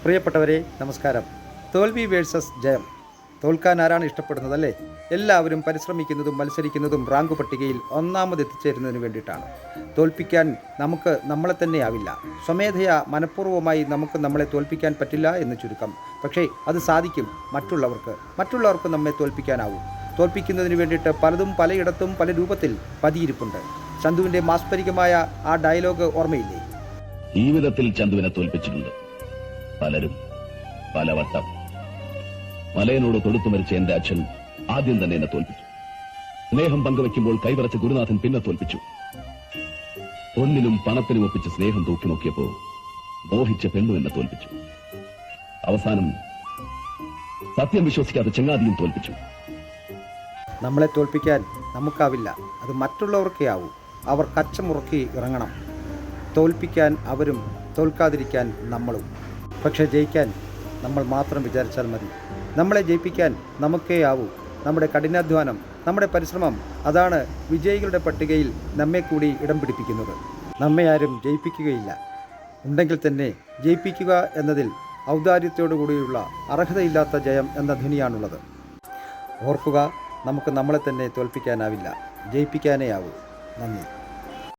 പ്രിയപ്പെട്ടവരെ നമസ്കാരം. തോൽവി വേഴ്സസ് ജയം. തോൽക്കാൻ ആരാണ് ഇഷ്ടപ്പെടുന്നത്, അല്ലേ? എല്ലാവരും പരിശ്രമിക്കുന്നതും മത്സരിക്കുന്നതും റാങ്ക് പട്ടികയിൽ ഒന്നാമതെത്തിച്ചേരുന്നതിന് വേണ്ടിയിട്ടാണ്. തോൽപ്പിക്കാൻ നമുക്ക് നമ്മളെ തന്നെ ആവില്ല. സ്വമേധയാ മനഃപൂർവ്വമായി നമുക്ക് നമ്മളെ തോൽപ്പിക്കാൻ പറ്റില്ല എന്ന് ചുരുക്കം. പക്ഷേ അത് സാധിക്കും മറ്റുള്ളവർക്ക് നമ്മെ തോൽപ്പിക്കാനാവും. തോൽപ്പിക്കുന്നതിന് വേണ്ടിയിട്ട് പലതും പലയിടത്തും പല രൂപത്തിൽ പതിയിരിപ്പുണ്ട്. ചന്തുവിൻ്റെ മാസ്മരികമായ ആ ഡയലോഗ് ഓർമ്മയില്ലേ? ജീവിതത്തിൽ ചന്തുവിനെ തോൽപ്പിച്ചിട്ടുണ്ട് പലരും പലവട്ടം. മലയനോട് തൊടുത്തു മരിച്ച എന്റെ അച്ഛൻ ആദ്യം തന്നെ എന്നെ തോൽപ്പിച്ചു. സ്നേഹം പങ്കുവയ്ക്കുമ്പോൾ കൈവറച്ച ഗുരുനാഥൻ പിന്നെ തോൽപ്പിച്ചു. പൊന്നിനും പണത്തിനും ഒപ്പിച്ച് സ്നേഹം തൂക്കി നോക്കിയപ്പോ മോഹിച്ച പെണ്ണു എന്നെ തോൽപ്പിച്ചു. അവസാനം സത്യം വിശ്വസിക്കാത്ത ചങ്ങാതിയും തോൽപ്പിച്ചു. നമ്മളെ തോൽപ്പിക്കാൻ നമുക്കാവില്ല, അത് മറ്റുള്ളവർക്കേ ആവൂ. അവർ കച്ചമുറുക്കി ഇറങ്ങണം. തോൽപ്പിക്കാൻ അവരും തോൽക്കാതിരിക്കാൻ നമ്മളും. പക്ഷേ ജയിക്കാൻ നമ്മൾ മാത്രം വിചാരിച്ചാൽ മതി. നമ്മളെ ജയിപ്പിക്കാൻ നമുക്കേ ആവൂ. നമ്മുടെ കഠിനാധ്വാനം, നമ്മുടെ പരിശ്രമം, അതാണ് വിജയികളുടെ പട്ടികയിൽ നമ്മെ കൂടി ഇടം പിടിപ്പിക്കുന്നത്. നമ്മെ ആരും ജയിപ്പിക്കുകയില്ല. ഉണ്ടെങ്കിൽ തന്നെ ജയിപ്പിക്കുക എന്നതിൽ ഔദാര്യത്തോടു കൂടിയുള്ള അർഹതയില്ലാത്ത ജയം എന്ന ധ്വനിയാണുള്ളത്. ഓർക്കുക, നമുക്ക് നമ്മളെ തന്നെ തോൽപ്പിക്കാനാവില്ല, ജയിപ്പിക്കാനേ ആവൂ. നന്ദി.